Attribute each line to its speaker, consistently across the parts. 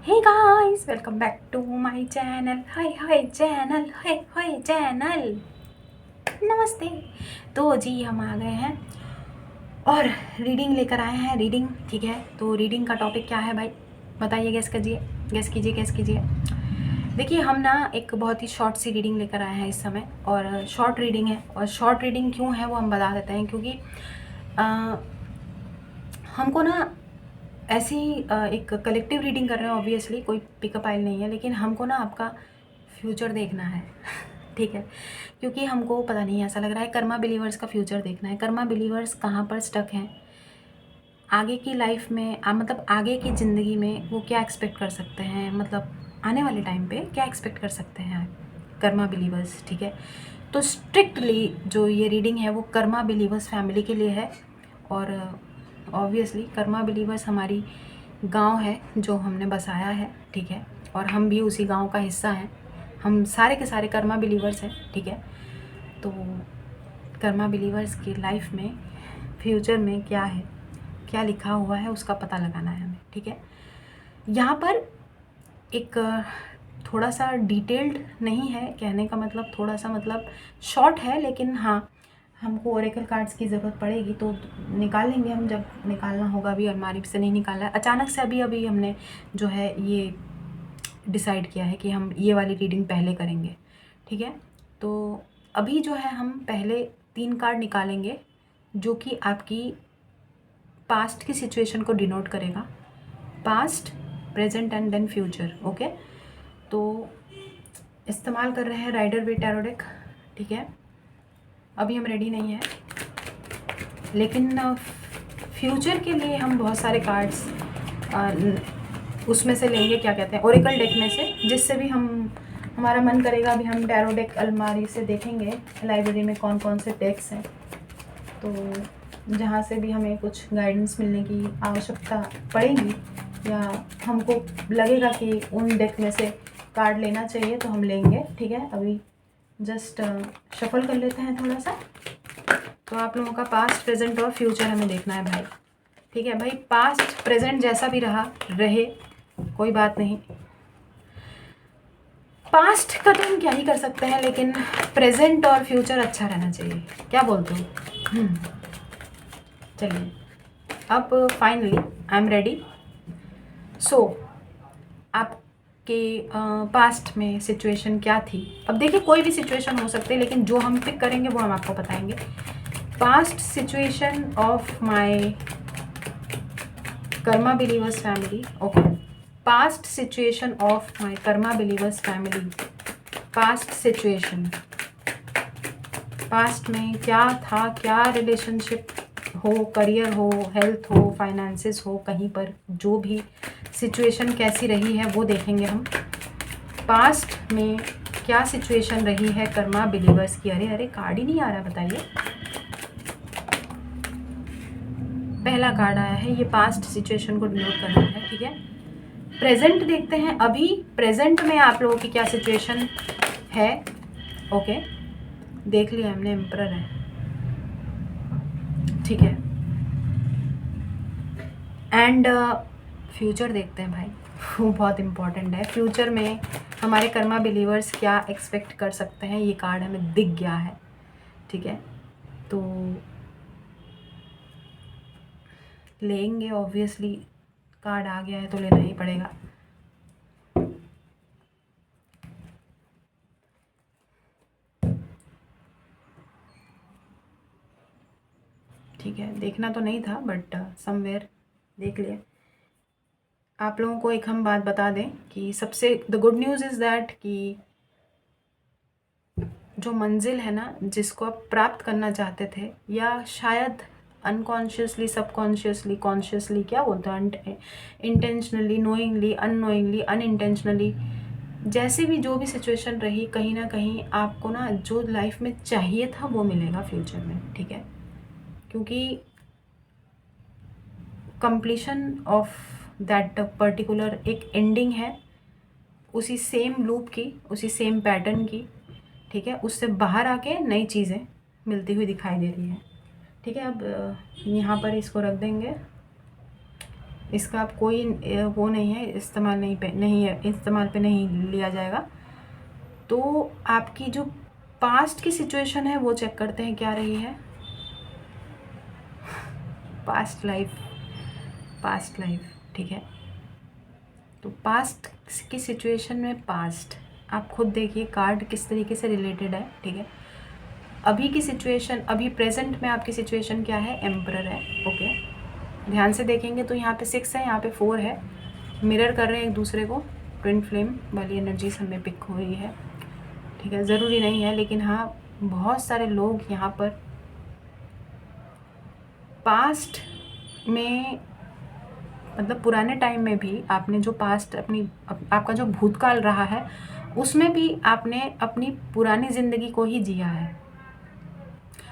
Speaker 1: Hey guys, welcome back to my channel. Hi hi channel, hi hi channel, नमस्ते। तो जी हम आ गए हैं और रीडिंग लेकर आए हैं। रीडिंग, ठीक है। तो रीडिंग का टॉपिक क्या है भाई, बताइए, गेस कीजिए, गेस कीजिए, गेस कीजिए। देखिए, हम ना एक बहुत ही शॉर्ट सी रीडिंग लेकर आए हैं इस समय, और शॉर्ट रीडिंग है। और शॉर्ट रीडिंग क्यों है वो हम बता देते हैं, क्योंकि हमको ना ऐसी एक कलेक्टिव रीडिंग कर रहे हैं। ऑब्वियसली कोई पिकअप आइल नहीं है, लेकिन हमको ना आपका फ्यूचर देखना है ठीक है। क्योंकि हमको पता नहीं, ऐसा लग रहा है कर्मा बिलीवर्स का फ्यूचर देखना है। कर्मा बिलीवर्स कहाँ पर स्टक हैं आगे की लाइफ में, मतलब आगे की ज़िंदगी में वो क्या एक्सपेक्ट कर सकते हैं, मतलब आने वाले टाइम पे क्या एक्सपेक्ट कर सकते हैं कर्मा बिलीवर्स, ठीक है। तो स्ट्रिक्टली जो ये रीडिंग है वो कर्मा बिलीवर्स फैमिली के लिए है। और ऑब्वियसली कर्मा बिलीवर्स हमारी गांव है जो हमने बसाया है, ठीक है। और हम भी उसी गांव का हिस्सा हैं। हम सारे के सारे कर्मा बिलीवर्स हैं, ठीक है। तो कर्मा बिलीवर्स की लाइफ में फ्यूचर में क्या है, क्या लिखा हुआ है, उसका पता लगाना है हमें, ठीक है। यहाँ पर एक थोड़ा सा डिटेल्ड नहीं है, कहने का मतलब थोड़ा सा मतलब शॉर्ट है, लेकिन हाँ हमको ओरेकल कार्ड्स की ज़रूरत पड़ेगी तो निकाल लेंगे हम, जब निकालना होगा। अभी अलमारी से नहीं निकाला है, अचानक से अभी हमने जो है ये डिसाइड किया है कि हम ये वाली रीडिंग पहले करेंगे, ठीक है। तो अभी जो है हम पहले 3 कार्ड निकालेंगे जो कि आपकी पास्ट की सिचुएशन को डिनोट करेगा, past, present and then future, okay. तो इस्तेमाल कर रहे हैं राइडर वेट टैरो डेक, ठीक है। अभी हम रेडी नहीं है, लेकिन फ्यूचर के लिए हम बहुत सारे कार्ड्स उसमें से लेंगे, क्या कहते हैं, ओरेकल डेक में से, जिससे भी हम हमारा मन करेगा। अभी हम टैरो डेक अलमारी से देखेंगे लाइब्रेरी में कौन कौन से डेक्स हैं, तो जहाँ से भी हमें कुछ गाइडेंस मिलने की आवश्यकता पड़ेगी या हमको लगेगा कि उन डेक में से कार्ड लेना चाहिए तो हम लेंगे, ठीक है। अभी जस्ट शफल कर लेते हैं थोड़ा सा। तो आप लोगों का पास्ट, प्रेजेंट और फ्यूचर हमें देखना है भाई, ठीक है भाई। पास्ट प्रेजेंट जैसा भी रहे कोई बात नहीं। पास्ट का तो हम क्या ही कर सकते हैं, लेकिन प्रेजेंट और फ्यूचर अच्छा रहना चाहिए, क्या बोलते हो? चलिए, अब फाइनली आई एम रेडी। सो आपके पास्ट में सिचुएशन क्या थी? अब देखिए, कोई भी सिचुएशन हो सकती है, लेकिन जो हम पिक करेंगे वो हम आपको बताएंगे। Past situation of my Karma believers family, okay. Past situation of my Karma believers family, past situation, past में क्या था, क्या रिलेशनशिप हो, करियर हो, हेल्थ हो, फाइनेंसेस हो, कहीं पर जो भी सिचुएशन कैसी रही है वो देखेंगे हम। पास्ट में क्या सिचुएशन रही है कर्मा बिलीवर्स की। अरे अरे, कार्ड ही नहीं आ रहा, बताइए। पहला कार्ड आया है, ये पास्ट सिचुएशन को डिनोट कर रहा है, ठीक है। प्रेजेंट देखते हैं, अभी प्रेजेंट में आप लोगों की क्या सिचुएशन है, ओके। देख लिया हमने, एम्परर है, ठीक है। एंड फ्यूचर देखते हैं भाई, वो बहुत इम्पॉर्टेंट है। फ्यूचर में हमारे कर्मा बिलीवर्स क्या एक्सपेक्ट कर सकते हैं, ये कार्ड हमें दिख गया है, ठीक है। तो लेंगे, ऑब्वियसली कार्ड आ गया है तो लेना ही पड़ेगा। ठीक है, देखना तो नहीं था बट समवेयर देख लिया। आप लोगों को एक हम बात बता दें कि सबसे the good news is that कि जो मंजिल है ना, जिसको आप प्राप्त करना चाहते थे, या शायद अनकॉन्शियसली, सबकॉन्शियसली, कॉन्शियसली, क्या बोलते हैं, इंटेंशनली, नोइंगली, अननोइंगली, अनइंटेंशनली, जैसे भी जो भी सिचुएशन रही, कहीं ना कहीं आपको ना जो लाइफ में चाहिए था वो मिलेगा फ्यूचर में, ठीक है। क्योंकि कंप्लीशन ऑफ दैट पर्टिकुलर एक एंडिंग है उसी सेम लूप की, उसी सेम पैटर्न की, ठीक है। उससे बाहर आके नई चीज़ें मिलती हुई दिखाई दे रही है, ठीक है। अब यहाँ पर इसको रख देंगे। इसका आप कोई वो नहीं है, इस्तेमाल पे नहीं लिया जाएगा। तो आपकी जो पास्ट की सिचुएशन है वो चेक करते हैं क्या रही है। पास्ट लाइफ, ठीक है। तो पास्ट की सिचुएशन में पास्ट आप खुद देखिए कार्ड किस तरीके से रिलेटेड है, ठीक है। अभी की सिचुएशन, अभी प्रेजेंट में आपकी सिचुएशन क्या है, एम्परर है, ओके। ध्यान से देखेंगे तो यहाँ पे 6 है, यहाँ पे 4 है, मिरर कर रहे हैं एक दूसरे को, ट्विन फ्लेम वाली एनर्जीज हमें पिक हो रही है, ठीक है। ज़रूरी नहीं है, लेकिन हाँ बहुत सारे लोग यहाँ पर पास्ट में, मतलब पुराने टाइम में भी आपने जो पास्ट आपका जो भूतकाल रहा है उसमें भी आपने अपनी पुरानी ज़िंदगी को ही जिया है।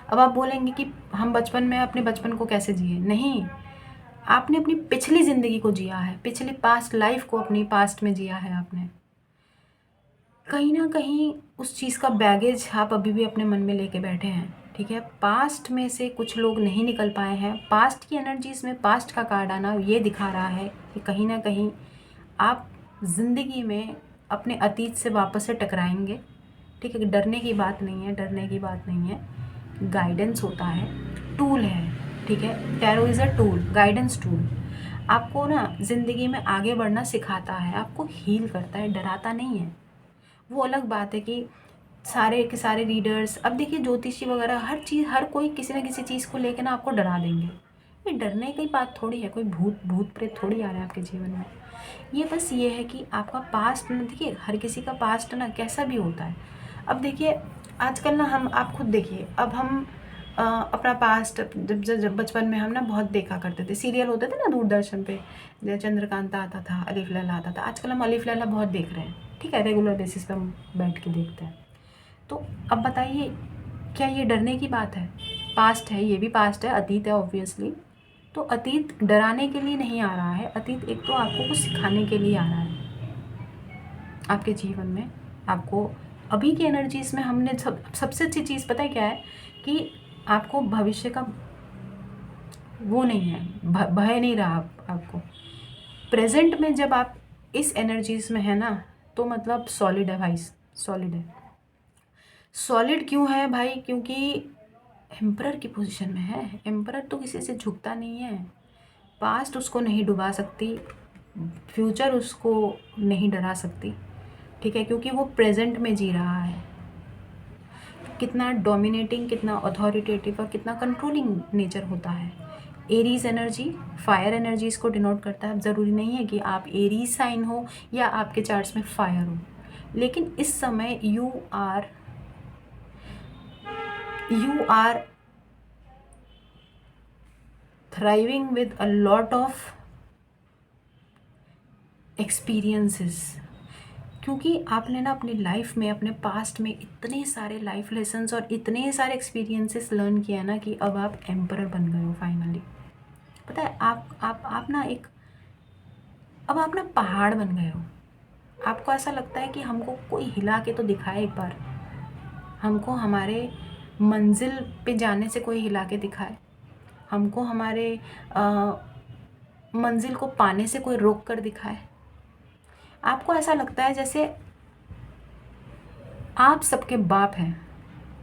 Speaker 1: अब आप बोलेंगे कि हम बचपन में अपने बचपन को कैसे जिए, नहीं, आपने अपनी पिछली ज़िंदगी को जिया है, पिछली पास्ट लाइफ को अपनी पास्ट में जिया है आपने। कहीं ना कहीं उस चीज़ का बैगेज आप अभी भी अपने मन में लेके बैठे हैं, ठीक है। पास्ट में से कुछ लोग नहीं निकल पाए हैं। पास्ट की एनर्जीज़ में पास्ट का कार्ड आना ये दिखा रहा है कि कहीं ना कहीं आप ज़िंदगी में अपने अतीत से वापस से टकराएंगे, ठीक है। डरने की बात नहीं है, डरने की बात नहीं है, गाइडेंस होता है, टूल है, ठीक है। Tarot is a tool, guidance tool. आपको ना ज़िंदगी में आगे बढ़ना सिखाता है, आपको हील करता है, डराता नहीं है। वो अलग बात है कि सारे के सारे रीडर्स, अब देखिए ज्योतिषी वगैरह हर कोई किसी ना किसी चीज़ को लेकर ना आपको डरा देंगे। ये डरने की बात थोड़ी है, कोई भूत प्रेत थोड़ी आ रहा है आपके जीवन में। ये बस ये है कि आपका पास्ट ना, देखिए हर किसी का पास्ट ना कैसा भी होता है। अब देखिए आजकल ना आप खुद देखिए, अब हम अपना पास्ट जब बचपन में हम ना बहुत देखा करते थे, सीरियल होते थे ना दूरदर्शन पे, जैसे चंद्रकांता आता था, अलिफ लैला आता था। आजकल हम अलिफ लैला बहुत देख रहे हैं, ठीक है, रेगुलर बेसिस पे हम बैठ के देखते हैं। तो अब बताइए क्या ये डरने की बात है? पास्ट है, ये भी पास्ट है, अतीत है ऑब्वियसली। तो अतीत डराने के लिए नहीं आ रहा है, अतीत एक तो आपको कुछ सिखाने के लिए आ रहा है आपके जीवन में। आपको अभी की एनर्जीज़ में हमने सबसे अच्छी चीज़ पता है क्या है, कि आपको भविष्य का वो नहीं है, भय नहीं रहा आपको। प्रेजेंट में जब आप इस एनर्जीज़ में है ना, तो मतलब सॉलिड है भाई, सॉलिड है। सॉलिड क्यों है भाई? क्योंकि एम्परर की पोजीशन में है। एम्परर तो किसी से झुकता नहीं है। पास्ट उसको नहीं डुबा सकती, फ्यूचर उसको नहीं डरा सकती, ठीक है, क्योंकि वो प्रेजेंट में जी रहा है। कितना डोमिनेटिंग, कितना अथॉरिटेटिव और कितना कंट्रोलिंग नेचर होता है। एरीज एनर्जी फायर एनर्जीज को डिनोट करता है। अब ज़रूरी नहीं है कि आप एरीज साइन हो या आपके चार्ट्स में फायर हो, लेकिन इस समय you are thriving with a lot of experiences, क्योंकि आपने ना अपनी लाइफ में, अपने पास्ट में इतने सारे लाइफ लेसन्स और इतने सारे एक्सपीरियंसेस लर्न किया ना कि अब आप एम्परर बन गए हो फाइनली। पता है आप ना अब आप ना पहाड़ बन गए हो। आपको ऐसा लगता है कि हमको कोई हिला के तो दिखाए एक बार, हमको हमारे मंजिल पे जाने से कोई हिला के दिखाए, हमको हमारे मंजिल को पाने से कोई रोक कर दिखाए। आपको ऐसा लगता है जैसे आप सबके बाप हैं,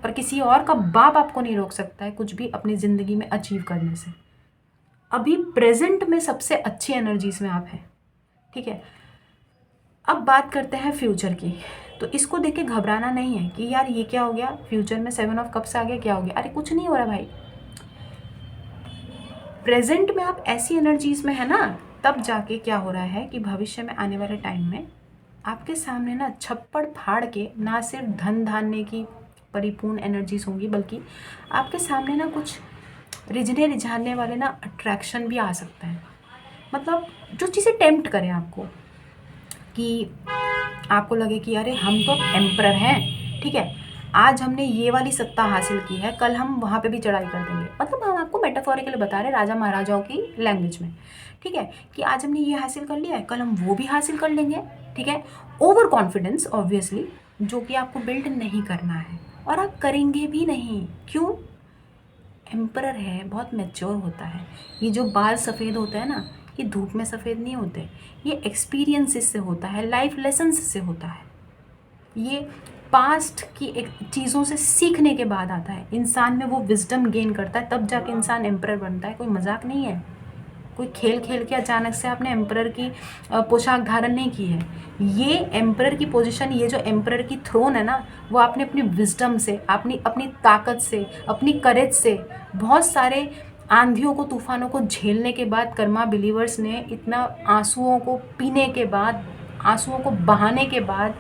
Speaker 1: पर किसी और का बाप आपको नहीं रोक सकता है कुछ भी अपनी ज़िंदगी में अचीव करने से। अभी प्रेजेंट में सबसे अच्छी एनर्जीज में आप हैं, ठीक है। अब बात करते हैं फ्यूचर की। तो इसको देख के घबराना नहीं है कि यार ये क्या हो गया, फ्यूचर में 7 ऑफ कप्स आ गया, क्या हो गया? अरे कुछ नहीं हो रहा भाई। प्रेजेंट में आप ऐसी एनर्जीज में है ना, तब जाके क्या हो रहा है कि भविष्य में आने वाले टाइम में आपके सामने ना छप्पड़ फाड़ के ना सिर्फ धन धान्य की परिपूर्ण एनर्जीज होंगी, बल्कि आपके सामने ना कुछ रिझने रिझाने वाले ना अट्रैक्शन भी आ सकता है। मतलब जो चीज़ें टेम्प्ट करें आपको, कि आपको लगे कि अरे हम तो एम्परर हैं, ठीक है, आज हमने ये वाली सत्ता हासिल की है, कल हम वहाँ पे भी चढ़ाई कर देंगे। मतलब हम आपको मेटाफोरिकली बता रहे हैं, राजा महाराजाओं की लैंग्वेज में, ठीक है, कि आज हमने ये हासिल कर लिया है, कल हम वो भी हासिल कर लेंगे, ठीक है। ओवर कॉन्फिडेंस ऑब्वियसली, जो कि आपको बिल्ड नहीं करना है और आप करेंगे भी नहीं। क्यों? एम्परर है, बहुत मैच्योर होता है। ये जो बाल सफ़ेद होता है ना, ये धूप में सफ़ेद नहीं होते, ये एक्सपीरियंसेस से होता है, लाइफ लेसन्स से होता है, ये पास्ट की एक चीज़ों से सीखने के बाद आता है। इंसान में वो विजडम गेन करता है, तब जाके इंसान एम्परर बनता है। कोई मजाक नहीं है, कोई खेल खेल के अचानक से आपने एम्परर की पोशाक धारण नहीं की है। ये एम्परर की पोजीशन, ये जो एम्परर की थ्रोन है ना, वो आपने अपनी विजडम से, अपनी ताकत से, अपनी करेज से, बहुत सारे आंधियों को, तूफानों को झेलने के बाद कर्मा बिलीवर्स ने इतना आंसुओं को पीने के बाद, आंसुओं को बहाने के बाद,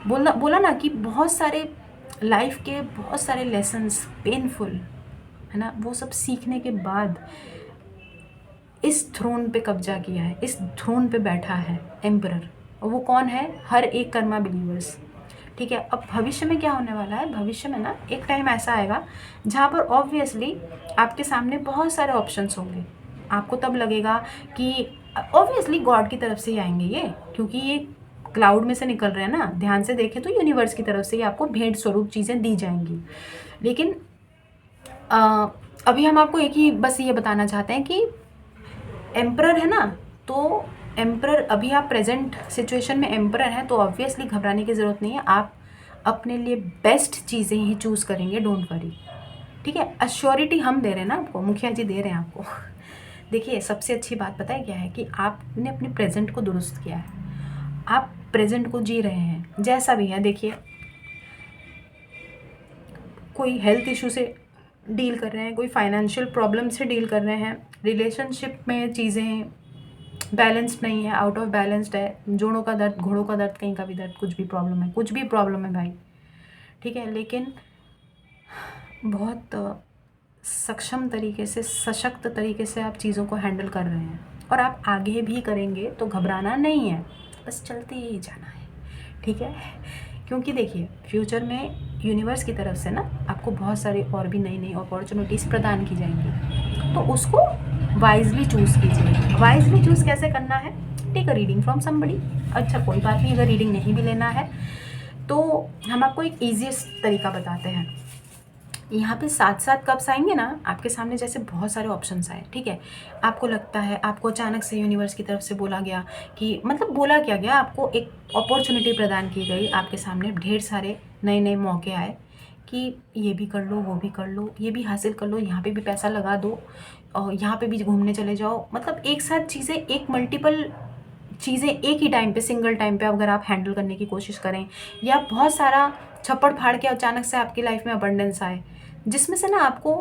Speaker 1: बोला ना कि बहुत सारे लाइफ के बहुत सारे लेसन्स पेनफुल है ना, वो सब सीखने के बाद इस थ्रोन पे कब्जा किया है, इस थ्रोन पे बैठा है एम्परर। और वो कौन है? हर एक कर्मा बिलीवर्स। ठीक है, अब भविष्य में क्या होने वाला है? भविष्य में ना एक टाइम ऐसा आएगा जहाँ पर ऑब्वियसली आपके सामने बहुत सारे ऑप्शंस होंगे। आपको तब लगेगा कि ऑब्वियसली गॉड की तरफ से ही आएंगे ये, क्योंकि ये क्लाउड में से निकल रहे हैं ना, ध्यान से देखें तो यूनिवर्स की तरफ से ही आपको भेंट स्वरूप चीज़ें दी जाएंगी। लेकिन अभी हम आपको एक ही बस ये बताना चाहते हैं कि एम्परर है ना, तो एम्परर, अभी आप प्रेजेंट सिचुएशन में एम्परर हैं, तो ऑब्वियसली घबराने की ज़रूरत नहीं है। आप अपने लिए बेस्ट चीज़ें ही चूज़ करेंगे, डोंट वरी। ठीक है, अश्योरिटी हम दे रहे हैं ना आपको, मुखिया जी दे रहे हैं आपको। देखिए, सबसे अच्छी बात पता है क्या है कि आपने अपने प्रेजेंट को दुरुस्त किया है, आप प्रेजेंट को जी रहे हैं जैसा भी है। देखिए, कोई हेल्थ इशू से डील कर रहे हैं, कोई फाइनेंशियल प्रॉब्लम से डील कर रहे हैं, रिलेशनशिप में चीज़ें बैलेंस्ड नहीं है, आउट ऑफ बैलेंस्ड है, जोड़ों का दर्द, घोड़ों का दर्द, कहीं का भी दर्द, कुछ भी प्रॉब्लम है, कुछ भी प्रॉब्लम है भाई। ठीक है, लेकिन बहुत सक्षम तरीके से, सशक्त तरीके से आप चीज़ों को हैंडल कर रहे हैं, और आप आगे भी करेंगे, तो घबराना नहीं है, बस चलते ही जाना है। ठीक है, क्योंकि देखिए, फ्यूचर में यूनिवर्स की तरफ से ना आपको बहुत सारी और भी नई नई अपॉर्चुनिटीज़ प्रदान की जाएंगी, तो उसको वाइजली चूज़ कीजिए। वाइजली चूज़ कैसे करना है? Take a reading from somebody. अच्छा, कोई बात नहीं, अगर रीडिंग नहीं भी लेना है तो हम आपको एक ईजीएस्ट तरीका बताते हैं। यहाँ पे साथ साथ कब्स आएंगे ना आपके सामने, जैसे बहुत सारे ऑप्शंस आए। ठीक है, आपको लगता है, आपको अचानक से यूनिवर्स की तरफ से बोला गया कि, मतलब बोला क्या गया, आपको एक अपॉर्चुनिटी प्रदान की गई, आपके सामने ढेर सारे नए नए मौके आए कि ये भी कर लो, वो भी कर लो, ये भी हासिल कर लो, यहाँ पे भी पैसा लगा दो, और यहाँ पे भी घूमने चले जाओ। मतलब एक साथ चीज़ें, एक मल्टीपल चीज़ें एक ही टाइम पे, सिंगल टाइम पे अगर आप हैंडल करने की कोशिश करें, या बहुत सारा छप्पड़ फाड़ के अचानक से आपकी लाइफ में अबंडेंस आए, जिसमें से ना आपको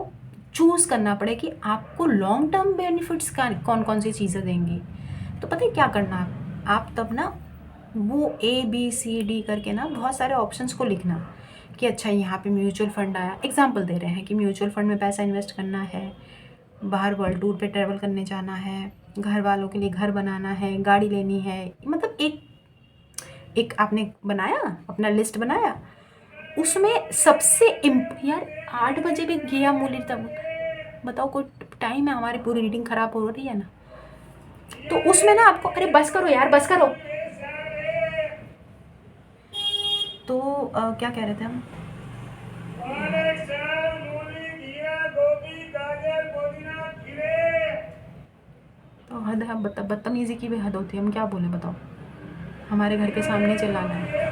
Speaker 1: चूज़ करना पड़े कि आपको लॉन्ग टर्म बेनिफिट्स का कौन कौन सी चीज़ें देंगी। तो पता है क्या करना आप तब ना वो ABCD करके ना बहुत सारे ऑप्शंस को लिखना कि अच्छा, यहाँ पे म्यूचुअल फंड आया, एग्जांपल दे रहे हैं कि म्यूचुअल फंड में पैसा इन्वेस्ट करना है, बाहर वर्ल्ड टूर पे ट्रैवल करने जाना है, घर वालों के लिए घर बनाना है, गाड़ी लेनी है, मतलब एक आपने बनाया, अपना लिस्ट बनाया, उसमें सबसे यार 8 बजे भी गया मूल्य तब, बताओ कोई टाइम है? हमारी पूरी रीडिंग ख़राब हो रही है ना, तो उसमें ना आपको, अरे बस करो यार, बस करो। तो क्या कह रहे थे हम? तो हद है, बदतमीज़ी की भी हद होती है, हम क्या बोले बताओ, हमारे घर के सामने चिल्लाना है।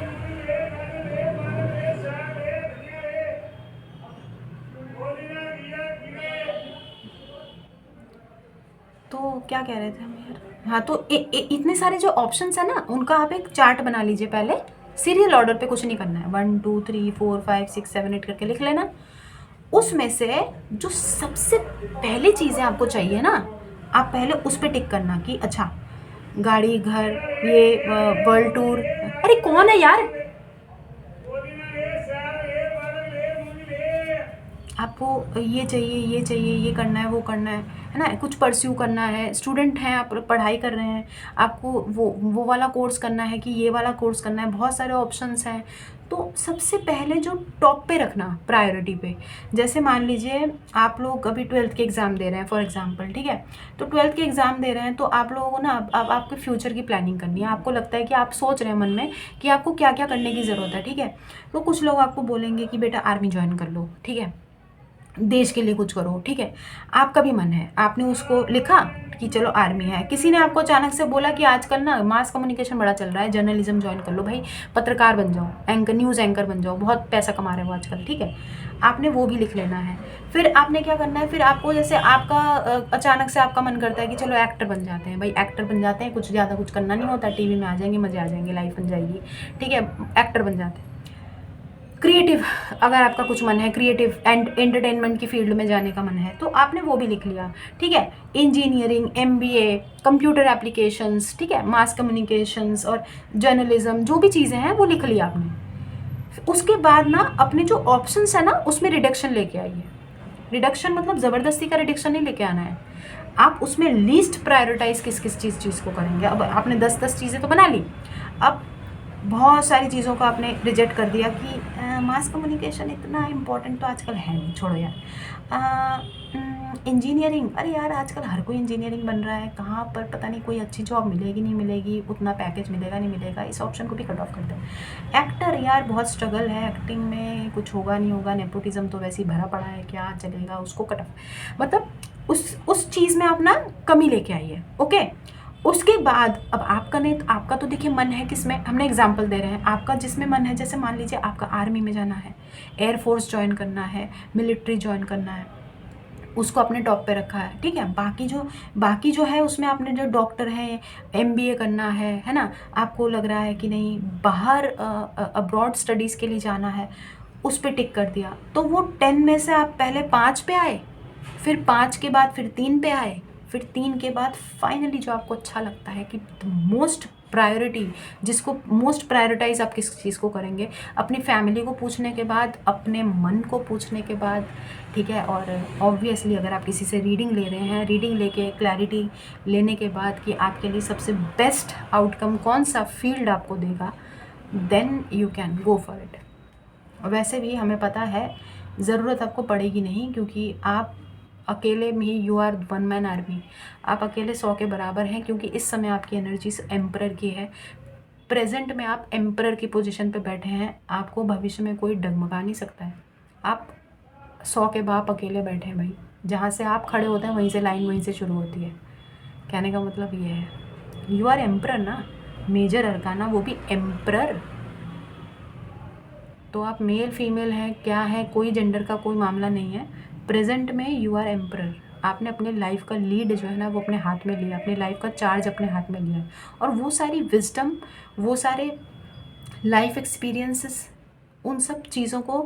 Speaker 1: तो क्या कह रहे थे हम यार? हाँ, तो इतने सारे जो ऑप्शंस है ना, उनका आप एक चार्ट बना लीजिए पहले, सीरियल ऑर्डर पे, कुछ नहीं करना है, 1 2 3 4 5 6 7 8 करके लिख लेना। उसमें से जो सबसे पहली चीज़ें आपको चाहिए ना, आप पहले उस पर टिक करना कि अच्छा, गाड़ी, घर, ये वर्ल्ड टूर। अरे कौन है यार? आपको ये चाहिए, ये चाहिए, ये करना है, वो करना है ना, कुछ परस्यू करना है, स्टूडेंट हैं आप, पढ़ाई कर रहे हैं, आपको वो वाला कोर्स करना है कि ये वाला कोर्स करना है, बहुत सारे ऑप्शंस हैं। तो सबसे पहले जो टॉप पे रखना प्रायोरिटी पे, जैसे मान लीजिए आप लोग अभी 12th के एग्ज़ाम दे रहे हैं फॉर एग्जांपल, ठीक है, तो 12th के एग्ज़ाम दे रहे हैं, तो आप लोगों को ना अब आपके फ्यूचर की प्लानिंग करनी है। आपको लगता है कि आप सोच रहे हैं मन में कि आपको क्या क्या करने की ज़रूरत है, ठीक है, तो कुछ लोग आपको बोलेंगे कि बेटा आर्मी ज्वाइन कर लो, ठीक है, देश के लिए कुछ करो, ठीक है। आपका भी मन है, आपने उसको लिखा कि चलो आर्मी है। किसी ने आपको अचानक से बोला कि आजकल ना मास कम्युनिकेशन बड़ा चल रहा है, जर्नलिज्म ज्वाइन कर लो भाई, पत्रकार बन जाओ, एंकर, न्यूज़ एंकर बन जाओ, बहुत पैसा कमा रहे हो आजकल, ठीक है। आपने वो भी लिख लेना है। फिर आपने क्या करना है, फिर आपको जैसे आपका अचानक से आपका मन करता है कि चलो एक्टर बन जाते हैं, भाई एक्टर बन जाते हैं, कुछ ज़्यादा कुछ करना नहीं होता, टीवी में आ जाएंगे, मज़े आ जाएंगे, लाइफ बन जाएगी, ठीक है, एक्टर बन जाते हैं। क्रिएटिव, अगर आपका कुछ मन है क्रिएटिव एंड एंटरटेनमेंट की फील्ड में जाने का मन है, तो आपने वो भी लिख लिया, ठीक है। इंजीनियरिंग, एमबीए, कंप्यूटर एप्लीकेशंस, ठीक है, मास कम्युनिकेशंस और जर्नलिज्म, जो भी चीज़ें हैं वो लिख लिया आपने। उसके बाद ना अपने जो ऑप्शंस है ना उसमें रिडक्शन लेके आइए। रिडक्शन मतलब ज़बरदस्ती का रिडक्शन नहीं लेके आना है, आप उसमें लीस्ट प्रायोरिटाइज किस किस चीज़ को करेंगे। अब आपने 10 चीज़ें तो बना ली, अब बहुत सारी चीज़ों को आपने रिजेक्ट कर दिया कि मास कम्युनिकेशन इतना इम्पोर्टेंट तो आजकल है नहीं, छोड़ो यार। इंजीनियरिंग, अरे यार आजकल हर कोई इंजीनियरिंग बन रहा है, कहाँ पर पता नहीं कोई अच्छी जॉब मिलेगी नहीं मिलेगी, उतना पैकेज मिलेगा नहीं मिलेगा, इस ऑप्शन को भी कट ऑफ कर दें। एक्टर, यार बहुत स्ट्रगल है एक्टिंग में, कुछ होगा नहीं होगा, नेपोटिज्म तो वैसे ही भरा पड़ा है, क्या चलेगा, उसको कट ऑफ। मतलब उस चीज़ में आप ना कमी लेके आइए, ओके। उसके बाद अब आपका नहीं, तो आपका तो देखिए मन है किसमें, हमने एग्जांपल दे रहे हैं, आपका जिसमें मन है, जैसे मान लीजिए आपका आर्मी में जाना है, एयरफोर्स ज्वाइन करना है, मिलिट्री ज्वाइन करना है, उसको अपने टॉप पे रखा है, ठीक है। बाकी जो है उसमें आपने जो डॉक्टर है, एमबीए करना है ना, आपको लग रहा है कि नहीं बाहर अब्रॉड स्टडीज़ के लिए जाना है, उस पर टिक कर दिया, तो वो 10 में से आप पहले 5 पे आए, फिर 5 के बाद फिर 3 पे आए, फिर 3 के बाद फाइनली जो आपको अच्छा लगता है कि मोस्ट प्रायोरिटी, जिसको मोस्ट प्रायोरिटाइज आप किस चीज़ को करेंगे, अपनी फैमिली को पूछने के बाद, अपने मन को पूछने के बाद, ठीक है। और ऑब्वियसली अगर आप किसी से रीडिंग ले रहे हैं, रीडिंग लेके क्लैरिटी लेने के बाद कि आपके लिए सबसे बेस्ट आउटकम कौन सा फील्ड आपको देगा, then you can go for it. वैसे भी हमें पता है ज़रूरत आपको पड़ेगी नहीं, क्योंकि आप अकेले में ही, you are one man army, आप अकेले 100 के बराबर हैं, क्योंकि इस समय आपकी एनर्जी एम्परर की है। प्रेजेंट में आप एम्परर की पोजीशन पे बैठे हैं, आपको भविष्य में कोई डगमगा नहीं सकता है। आप 100 के बाप अकेले बैठे हैं भाई, जहाँ से आप खड़े होते हैं वहीं से लाइन वहीं से शुरू होती है। कहने का मतलब ये है, यू आर एम्परर ना, मेजर अरकाना, वो भी एम्परर। तो आप मेल फीमेल हैं, क्या है, कोई जेंडर का कोई मामला नहीं है, प्रेजेंट में यू आर एम्परर। आपने अपने लाइफ का लीड जो है ना वो अपने हाथ में लिया, अपने लाइफ का चार्ज अपने हाथ में लिया, और वो सारी विजडम, वो सारे लाइफ एक्सपीरियंसेस, उन सब चीज़ों को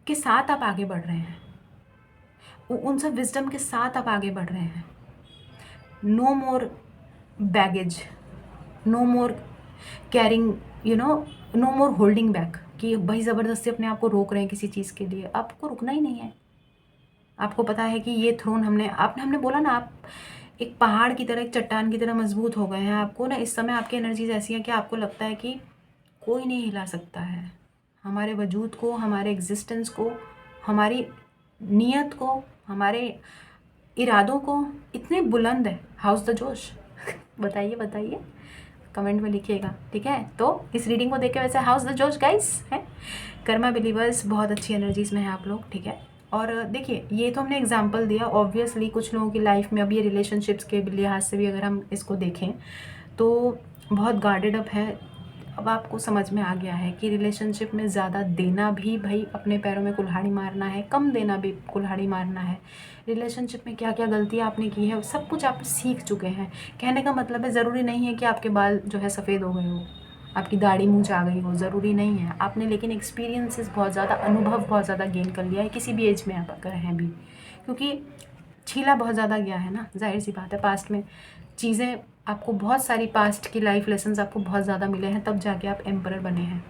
Speaker 1: के साथ आप आगे बढ़ रहे हैं, उन सब विजडम के साथ आप आगे बढ़ रहे हैं। No more baggage, no more carrying, you know, no more holding back, कि भाई ज़बरदस्ती अपने आप को रोक रहे हैं किसी चीज़ के लिए, आपको रुकना ही नहीं है। आपको पता है कि ये थ्रोन हमने बोला ना, आप एक पहाड़ की तरह, एक चट्टान की तरह मजबूत हो गए हैं। आपको ना इस समय आपकी एनर्जीज ऐसी हैं कि आपको लगता है कि कोई नहीं हिला सकता है हमारे वजूद को, हमारे एग्जिस्टेंस को, हमारी नीयत को, हमारे इरादों को। इतने बुलंद है। हाउस द जोश बताइए बताइए, कमेंट में लिखिएगा, ठीक है। तो इस रीडिंग को देख के वैसे हाउस द जोश गाइस है, कर्मा बिलीवर्स, बहुत अच्छी एनर्जीज में हैं आप लोग, ठीक है। और देखिए, ये तो हमने एग्जांपल दिया, ऑब्वियसली कुछ लोगों की लाइफ में अब ये रिलेशनशिप्स के लिहाज से भी अगर हम इसको देखें तो बहुत गार्डेड अप है। अब आपको समझ में आ गया है कि रिलेशनशिप में ज़्यादा देना भी भाई अपने पैरों में कुल्हाड़ी मारना है, कम देना भी कुल्हाड़ी मारना है। रिलेशनशिप में क्या क्या गलतियाँ आपने की है सब कुछ आप सीख चुके हैं। कहने का मतलब है ज़रूरी नहीं है कि आपके बाल जो है सफ़ेद हो गए हो, आपकी दाढ़ी मूंछ आ गई हो, ज़रूरी नहीं है। आपने लेकिन एक्सपीरियंसेस बहुत ज़्यादा, अनुभव बहुत ज़्यादा गेन कर लिया है, किसी भी एज में आप अगर हैं भी, क्योंकि छीला बहुत ज़्यादा गया है ना, जाहिर सी बात है। पास्ट में चीज़ें आपको, बहुत सारी पास्ट की लाइफ लेसन्स आपको बहुत ज़्यादा मिले हैं, तब जाके आप एम्परर बने हैं।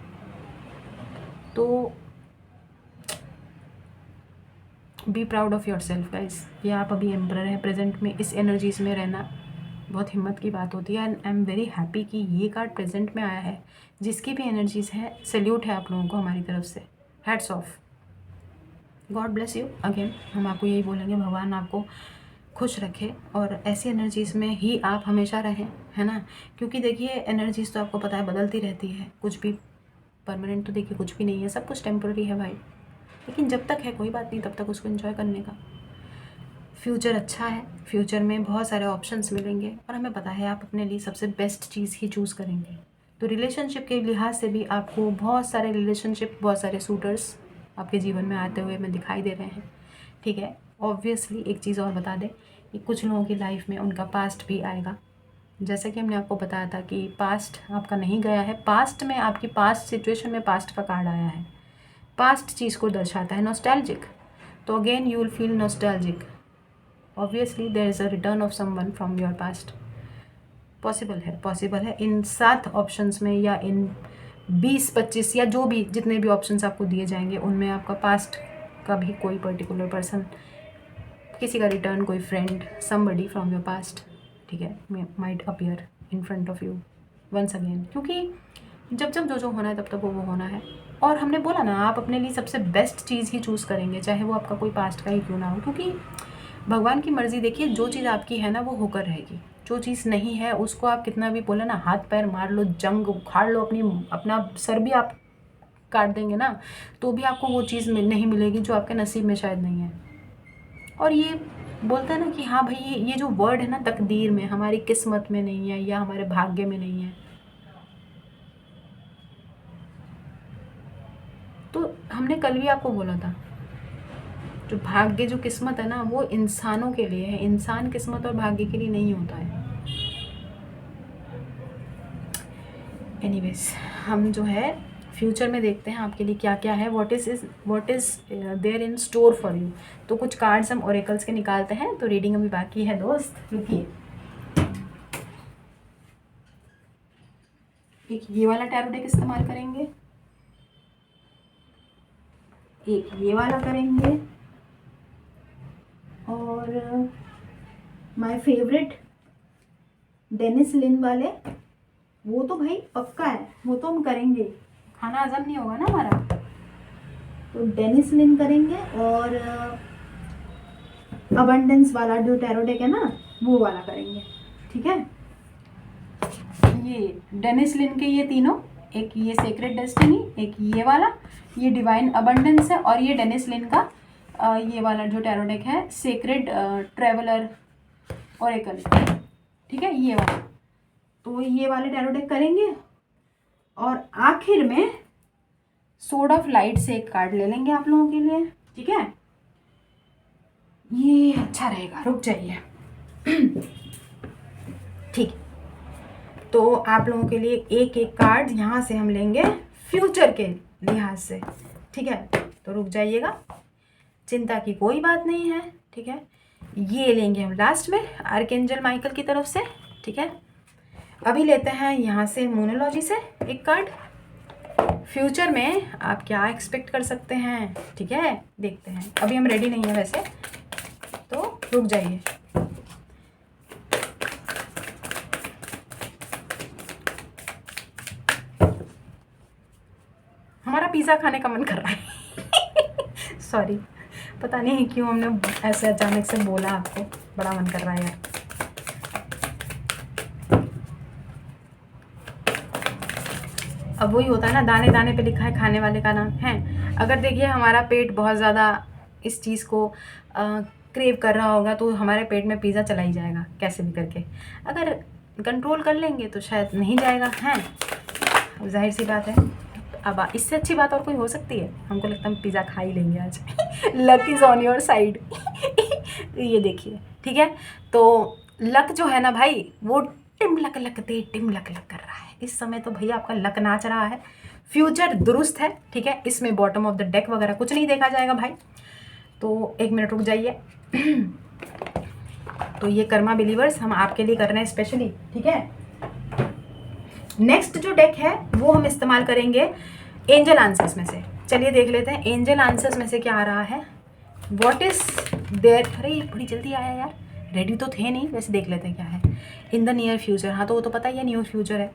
Speaker 1: तो be proud of your self guys, ये आप अभी एम्परर हैं। प्रेजेंट में इस एनर्जीज़ में रहना बहुत हिम्मत की बात होती है, and I am very happy कि ये कार्ड प्रेजेंट में आया है। जिसकी भी एनर्जीज़ है, सैल्यूट है आप लोगों को हमारी तरफ से, hats off, God bless you again. हम आपको यही बोलेंगे, भगवान आपको खुश रखे और ऐसी एनर्जीज़ में ही आप हमेशा रहें, है ना। क्योंकि देखिए एनर्जीज़ तो आपको पता है बदलती रहती है, कुछ भी परमानेंट तो देखिए कुछ भी नहीं है, सब कुछ टेम्पररी है भाई। लेकिन जब तक है कोई बात नहीं, तब तक उसको एंजॉय करने का। फ्यूचर अच्छा है, फ्यूचर में बहुत सारे ऑप्शंस मिलेंगे और हमें पता है आप अपने लिए सबसे बेस्ट चीज़ ही चूज़ करेंगे। तो रिलेशनशिप के लिहाज से भी आपको बहुत सारे रिलेशनशिप, बहुत सारे सूटर्स आपके जीवन में आते हुए हमें दिखाई दे रहे हैं, ठीक है। ऑब्वियसली एक चीज़ और बता दें कि कुछ लोगों की लाइफ में उनका पास्ट भी आएगा। जैसा कि हमने आपको बताया था कि पास्ट आपका नहीं गया है, पास्ट में आपकी पास्ट सिचुएशन में पास्ट का कार्ड आया है। पास्ट चीज़ को दर्शाता है नॉस्टैल्जिक, तो again you will feel nostalgic. Obviously there is a return of someone from your past. Possible है इन 7 ऑप्शंस में या इन 20-25 या जो भी जितने भी ऑप्शंस आपको दिए जाएंगे उनमें आपका पास्ट का भी कोई पर्टिकुलर पर्सन, किसी का रिटर्न, कोई friend, somebody from your past, ठीक है, might appear in front of you once again. क्योंकि जब जब जो होना है तब तक वो होना है। और हमने बोला ना, आप अपने लिए सबसे बेस्ट चीज़ ही चूज़ करेंगे, चाहे वो आपका कोई पास्ट का ही क्यों ना हो। क्योंकि भगवान की मर्ज़ी, देखिए, जो चीज़ आपकी है ना वो होकर रहेगी, जो चीज़ नहीं है उसको आप कितना भी बोले ना, हाथ पैर मार लो, जंग उखाड़ लो, अपना सर भी आप काट देंगे ना, तो भी आपको वो चीज़ नहीं मिलेगी जो आपके नसीब में शायद नहीं है। और ये बोलते हैं ना कि हाँ भाई, ये जो वर्ड है ना, तकदीर में, हमारी किस्मत में नहीं है या हमारे भाग्य में नहीं है। तो हमने कल भी आपको बोला था, जो भाग्य, जो किस्मत है ना, वो इंसानों के लिए है, इंसान किस्मत और भाग्य के लिए नहीं होता है। एनीवेज, हम जो है फ्यूचर में देखते हैं आपके लिए क्या क्या है, what is there in store for you. तो कुछ कार्ड्स हम ओरेकल्स के निकालते हैं, तो रीडिंग अभी बाकी है दोस्त, रुकिए। एक ये वाला टैरो डेक इस्तेमाल करेंगे, एक ये वाला करेंगे, और माय फेवरेट डेनिस लिन वाले, वो तो भाई पक्का है, वो तो हम करेंगे, खाना हजम नहीं होगा ना हमारा, तो डेनिस लिन करेंगे। और अबंडेंस वाला जो टैरो डेक है ना, वो वाला करेंगे, ठीक है। ये डेनिस लिन के ये तीनों, एक ये सेक्रेट डेस्टिनी, एक ये वाला, ये डिवाइन अबंडेंस है, और ये डेनिस लिन का ये वाला जो टैरो डेक है, सेक्रेट ट्रेवलर ओरेकल, ठीक है, ये वाला। तो ये वाले टैरो डेक करेंगे, और आखिर में सोर्ड ऑफ लाइट से एक कार्ड ले लेंगे आप लोगों के लिए, ठीक है। ये अच्छा रहेगा, रुक जाइए। ठीक, तो आप लोगों के लिए एक एक कार्ड यहाँ से हम लेंगे फ्यूचर के लिहाज से, ठीक है। तो रुक जाइएगा, चिंता की कोई बात नहीं है, ठीक है। ये लेंगे हम लास्ट में आर्कएंजल माइकल की तरफ से, ठीक है। अभी लेते हैं यहाँ से मोनोलॉजी से एक कार्ड, फ्यूचर में आप क्या एक्सपेक्ट कर सकते हैं, ठीक है, देखते हैं। अभी हम रेडी नहीं है वैसे, तो रुक जाइए। हमारा पिज़्ज़ा खाने का मन कर रहा है सॉरी, पता नहीं क्यों हमने ऐसे अचानक से बोला, आपको बड़ा मन कर रहा है यार। अब वही होता है ना, दाने दाने पे लिखा है खाने वाले का नाम है। अगर देखिए हमारा पेट बहुत ज़्यादा इस चीज़ को क्रेव कर रहा होगा, तो हमारे पेट में पिज़्ज़ा चला ही जाएगा कैसे भी करके। अगर कंट्रोल कर लेंगे तो शायद नहीं जाएगा, हैं, जाहिर सी बात है। अब इससे अच्छी बात और कोई हो सकती है? हमको लगता है हम पिज़्ज़ा खा ही लेंगे आज luck is on your side ये देखिए, ठीक है। तो लक जो है ना भाई, वो टिम लक कर रहा है इस समय। तो भैया आपका लक नाच रहा है, फ्यूचर दुरुस्त है, ठीक है। इसमें बॉटम ऑफ द डेक वगैरह कुछ नहीं देखा जाएगा भाई। तो एक मिनट रुक जाइए तो ये कर्मा बिलीवर्स हम आपके लिए कर रहे हैं स्पेशली, ठीक है। नेक्स्ट जो डेक है वो हम इस्तेमाल करेंगे एंजल आंसर्स में से। चलिए देख लेते हैं एंजल आंसर्स में से क्या आ रहा है, व्हाट इज देयर। अरे बड़ी जल्दी आया यार, रेडी तो थे नहीं। वैसे देख लेते हैं क्या है इन द नियर फ्यूचर। हाँ तो वो तो पता ही है नियर फ्यूचर है,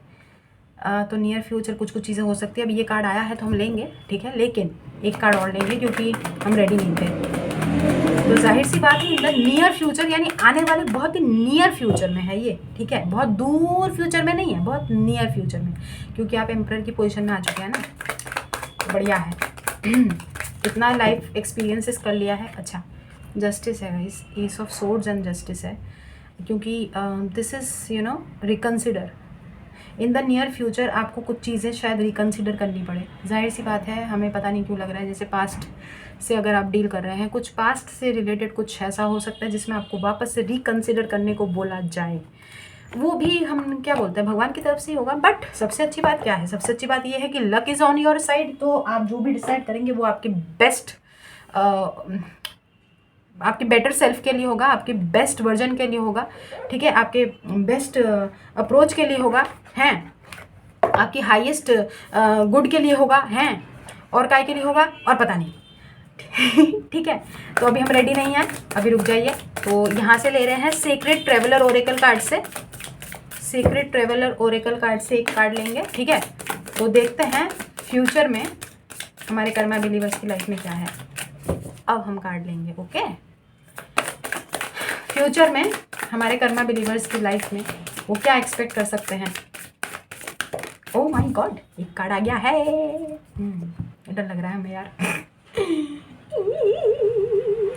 Speaker 1: तो नियर फ्यूचर कुछ कुछ चीज़ें हो सकती है। अब ये कार्ड आया है तो हम लेंगे, ठीक है, लेकिन एक कार्ड और लेंगे क्योंकि हम रेडी नहीं थे। तो जाहिर सी बात है इन द नियर फ्यूचर यानी आने वाले बहुत ही नियर फ्यूचर में है ये, ठीक है। बहुत दूर फ्यूचर में नहीं है, बहुत नियर फ्यूचर में, क्योंकि आप एम्परर की पोजीशन में आ चुके हैं ना, तो बढ़िया है इतना लाइफ एक्सपीरियंसेस कर लिया है। अच्छा, जस्टिस है guys, S of swords and justice है, क्योंकि this is you know reconsider in the near future. आपको कुछ चीज़ें शायद रिकन्सिडर करनी पड़े। जाहिर सी बात है, हमें पता नहीं क्यों लग रहा है जैसे पास्ट से अगर आप डील कर रहे हैं, कुछ पास्ट से रिलेटेड कुछ ऐसा हो सकता है जिसमें आपको वापस से रिकन्सिडर करने को बोला जाए। वो भी हम क्या बोलते हैं, भगवान की तरफ से ही होगा। बट सबसे अच्छी बात क्या है, सबसे अच्छी बात ये है कि luck is on your side. तो आप जो भी डिसाइड करेंगे वो आपके बेस्ट, आपके बेटर सेल्फ के लिए होगा, आपके बेस्ट वर्जन के लिए होगा, ठीक है, आपके बेस्ट अप्रोच के लिए होगा, हैं, आपकी हाईएस्ट गुड के लिए होगा, हैं, और काय के लिए होगा और पता नहीं। ठीक है, तो अभी हम रेडी नहीं हैं, अभी रुक जाइए। तो यहाँ से ले रहे हैं सीक्रेट ट्रेवलर ओरेकल कार्ड से, सीक्रेट ट्रेवलर ओरेकल कार्ड से एक कार्ड लेंगे, ठीक है। तो देखते हैं फ्यूचर में हमारे कर्मा बिलीवर्स की लाइफ में क्या है। अब हम कार्ड लेंगे, ओके। फ्यूचर में हमारे कर्मा बिलीवर्स की लाइफ में वो क्या एक्सपेक्ट कर सकते हैं। ओह माय गॉड, एक कार्ड आ गया है। डर लग रहा है हमें यार,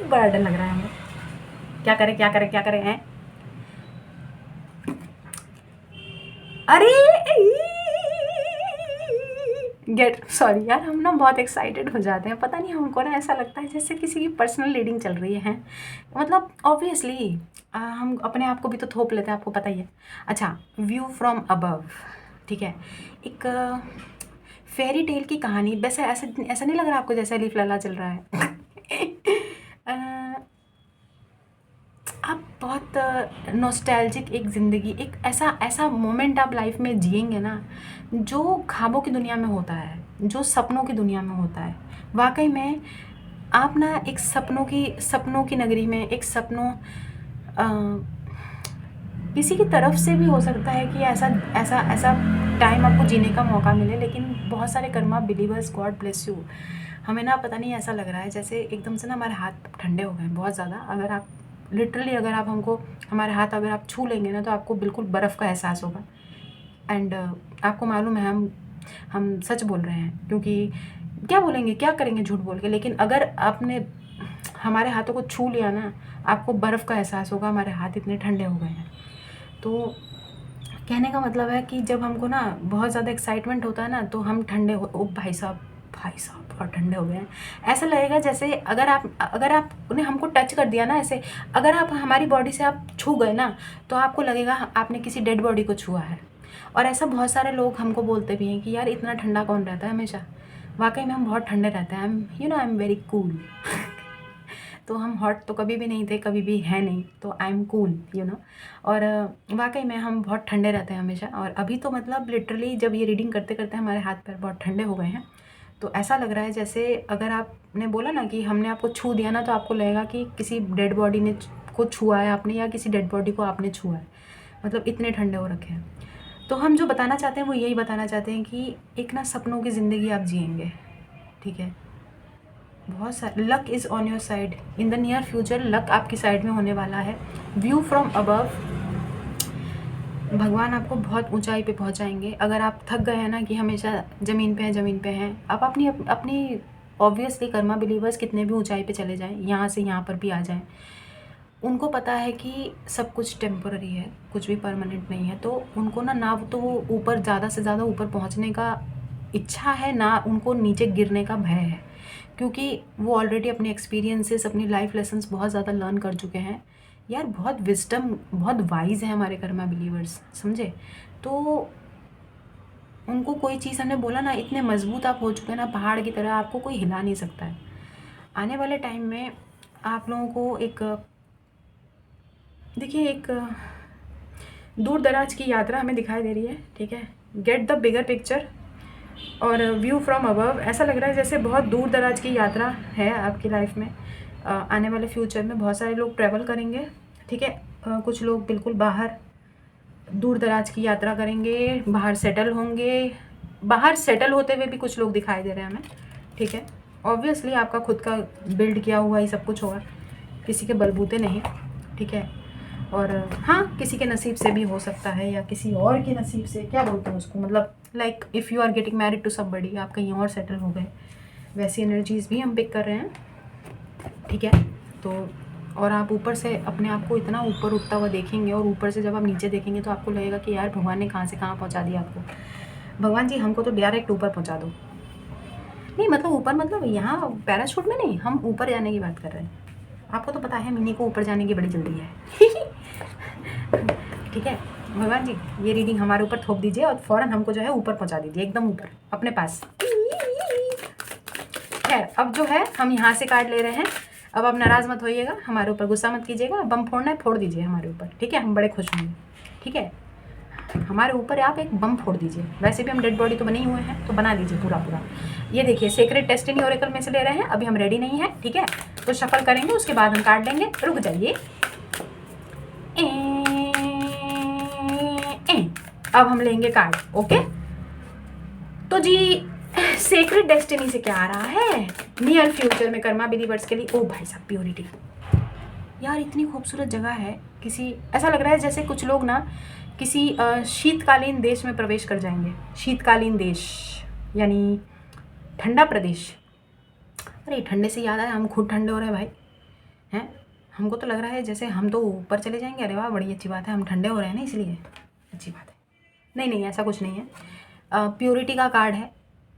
Speaker 1: बड़ा डर लग रहा है हमें। क्या करें क्या करें क्या करें हैं। अरे गेट सॉरी यार, हम ना बहुत एक्साइटेड हो जाते हैं, पता नहीं हमको ना ऐसा लगता है जैसे किसी की पर्सनल रीडिंग चल रही है। मतलब ऑब्वियसली हम अपने आप को भी तो थोप लेते हैं, आपको पता ही है। अच्छा, व्यू फ्रॉम अबव, ठीक है, एक फेरी टेल की कहानी। वैसे ऐसा नहीं लग रहा आपको जैसे अलीफ लैला चल रहा है। आप बहुत नॉस्टैल्जिक एक ज़िंदगी, एक ऐसा मोमेंट आप लाइफ में जिएंगे ना जो ख्वाबों की दुनिया में होता है, जो सपनों की दुनिया में होता है। वाकई में आप ना एक सपनों की नगरी में, एक किसी की तरफ से भी हो सकता है कि ऐसा टाइम आपको जीने का मौका मिले। लेकिन बहुत सारे Karma believers, God bless you, हमें ना पता नहीं ऐसा लग रहा है जैसे एकदम से ना हमारे हाथ ठंडे हो गए बहुत ज़्यादा। अगर आप लिटरली अगर आप हमको हमारे हाथ अगर आप छू लेंगे ना तो आपको बिल्कुल बर्फ़ का एहसास होगा। एंड आपको मालूम है हम सच बोल रहे हैं, क्योंकि क्या बोलेंगे, क्या करेंगे झूठ बोल के। लेकिन अगर आपने हमारे हाथों को छू लिया ना, आपको बर्फ़ का एहसास होगा, हमारे हाथ इतने ठंडे हो गए हैं। तो कहने का मतलब है कि जब हमको ना बहुत ज़्यादा एक्साइटमेंट होता है ना तो हम ठंडे हो, ओ भाई साहब बहुत ठंडे हो गए हैं। ऐसा लगेगा जैसे अगर आपने हमको टच कर दिया ना, ऐसे अगर आप हमारी बॉडी से आप छू गए ना तो आपको लगेगा आपने किसी डेड बॉडी को छुआ है। और ऐसा बहुत सारे लोग हमको बोलते भी हैं कि यार इतना ठंडा कौन रहता है हमेशा। वाकई में हम बहुत ठंडे रहते हैं। I am very cool. तो हम हॉट तो कभी भी नहीं थे, कभी भी है नहीं, तो आई एम कूल और वाकई में हम बहुत ठंडे रहते हैं हमेशा। और अभी तो मतलब लिटरली जब ये रीडिंग करते करते हमारे हाथ पैर बहुत ठंडे हो गए हैं। तो ऐसा लग रहा है जैसे अगर आपने बोला ना कि हमने आपको छू दिया ना तो आपको लगेगा कि किसी डेड बॉडी ने को छुआ है आपने, या किसी डेड बॉडी को आपने छुआ है। मतलब इतने ठंडे हो रखे हैं। तो हम जो बताना चाहते हैं वो यही बताना चाहते हैं कि एक ना सपनों की ज़िंदगी आप जिएंगे, ठीक है। बहुत सारे luck is on your side in the near future. Luck आपकी साइड में होने वाला है। व्यू फ्रॉम अबव, भगवान आपको बहुत ऊंचाई पे पहुंचाएंगे। अगर आप थक गए हैं ना कि हमेशा ज़मीन पे हैं, आप अपनी ऑब्वियसली कर्मा बिलीवर्स कितने भी ऊंचाई पे चले जाएं, यहाँ से यहाँ पर भी आ जाएं, उनको पता है कि सब कुछ टेम्पोररी है, कुछ भी परमानेंट नहीं है। तो उनको ना तो वो ऊपर ज़्यादा से ज़्यादा ऊपर पहुँचने का इच्छा है, ना उनको नीचे गिरने का भय है, क्योंकि वो ऑलरेडी अपने एक्सपीरियंसेस, अपनी लाइफ लेसन्स बहुत ज़्यादा लर्न कर चुके हैं। यार बहुत विजडम, बहुत वाइज है हमारे कर्मा बिलीवर्स, समझे। तो उनको कोई चीज़, हमने बोला ना, इतने मजबूत आप हो चुके हैं ना पहाड़ की तरह, आपको कोई हिला नहीं सकता है। आने वाले टाइम में आप लोगों को एक देखिए एक दूर दराज की यात्रा हमें दिखाई दे रही है, ठीक है। गेट द बिगर पिक्चर और व्यू फ्रॉम अबव। ऐसा लग रहा है जैसे बहुत दूर दराज की यात्रा है आपकी लाइफ में। आने वाले फ्यूचर में बहुत सारे लोग ट्रैवल करेंगे, ठीक है। कुछ लोग बिल्कुल बाहर दूर दराज की यात्रा करेंगे, बाहर सेटल होंगे। बाहर सेटल होते हुए भी कुछ लोग दिखाई दे रहे हैं हमें, ठीक है। ऑब्वियसली आपका खुद का बिल्ड किया हुआ ही सब कुछ होगा, किसी के बलबूते नहीं, ठीक है। और हाँ, किसी के नसीब से भी हो सकता है, या किसी और के नसीब से, क्या बोलते हैं उसको, मतलब like if you are getting married to somebody, आप कहीं और सेटल हो गए, वैसी एनर्जीज़ भी हम पिक कर रहे हैं, ठीक है। तो और आप ऊपर से अपने आप को इतना ऊपर उठता हुआ देखेंगे और ऊपर से जब आप नीचे देखेंगे तो आपको लगेगा कि यार भगवान ने कहाँ से कहाँ पहुँचा दिया आपको। भगवान जी हमको तो डायरेक्ट ऊपर पहुँचा दो। नहीं मतलब ऊपर मतलब यहाँ पैराशूट में नहीं, हम ऊपर जाने की बात कर रहे हैं। आपको तो पता है मिनी को ऊपर जाने की बड़ी जल्दी है। ठीक है, भगवान जी ये रीडिंग हमारे ऊपर थोप दीजिए और फ़ौरन हमको जो है ऊपर पहुँचा दीजिए, एकदम ऊपर अपने पास। खैर अब जो है हम यहाँ से कार्ड ले रहे हैं। अब आप नाराज़ मत होइएगा, हमारे ऊपर गुस्सा मत कीजिएगा। बम फोड़ना है फोड़ दीजिए हमारे ऊपर, ठीक है, हम बड़े खुश होंगे। ठीक है, हमारे ऊपर आप एक बम फोड़ दीजिए। वैसे भी हम डेड बॉडी तो बने ही हुए हैं, तो बना दीजिए पूरा पूरा। ये देखिए सेक्रेट डेस्टिनी ओरेकल में से ले रहे हैं। अभी हम रेडी नहीं है, ठीक है, तो शफल करेंगे, उसके बाद हम काट लेंगे। रुक जाइए। अब हम लेंगे कार्ड, ओके। तो जी सेक्रेट डेस्टिनी से क्या आ रहा है नियर फ्यूचर में कर्मा बिलीवर्स के लिए। ओ भाई साहब प्योरिटी, यार इतनी खूबसूरत जगह है। किसी ऐसा लग रहा है जैसे कुछ लोग ना किसी शीतकालीन देश में प्रवेश कर जाएंगे। शीतकालीन देश यानी ठंडा प्रदेश। अरे ठंडे से याद आया, हम खुद ठंडे हो रहे हैं भाई, हैं। हमको तो लग रहा है जैसे हम तो ऊपर चले जाएंगे। अरे वाह बड़ी अच्छी बात है, हम ठंडे हो रहे हैं ना इसलिए अच्छी बात है। नहीं नहीं ऐसा कुछ नहीं है। प्योरिटी का कार्ड है।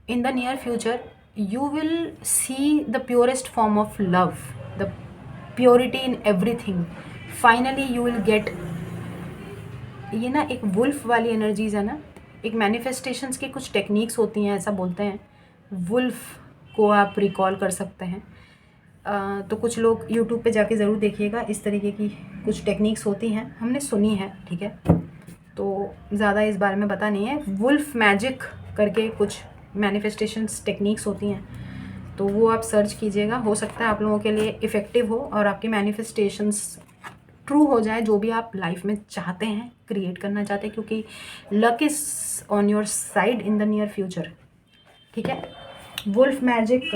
Speaker 1: In the near future you will see the purest form of love, the purity in everything. Finally you will get. ये ना एक वुल्फ वाली एनर्जीज है ना, एक मैनिफेस्टेशंस की कुछ टेक्निक्स होती हैं, ऐसा बोलते हैं। वुल्फ को आप रिकॉल कर सकते हैं। तो कुछ लोग यूट्यूब पे जाके ज़रूर देखिएगा, इस तरीके की कुछ टेक्निक्स होती हैं, हमने सुनी है, ठीक है, तो ज़्यादा इस बारे में पता नहीं है। वुल्फ मैजिक करके कुछ मैनिफेस्टेशंस टेक्निक्स होती हैं, तो वो आप सर्च कीजिएगा। हो सकता है आप लोगों के लिए इफ़ेक्टिव हो और आपकी मैनिफेस्टेशंस ट्रू हो जाए, जो भी आप लाइफ में चाहते हैं, क्रिएट करना चाहते हैं, क्योंकि luck is on your side in the near future, ठीक है। वुल्फ मैजिक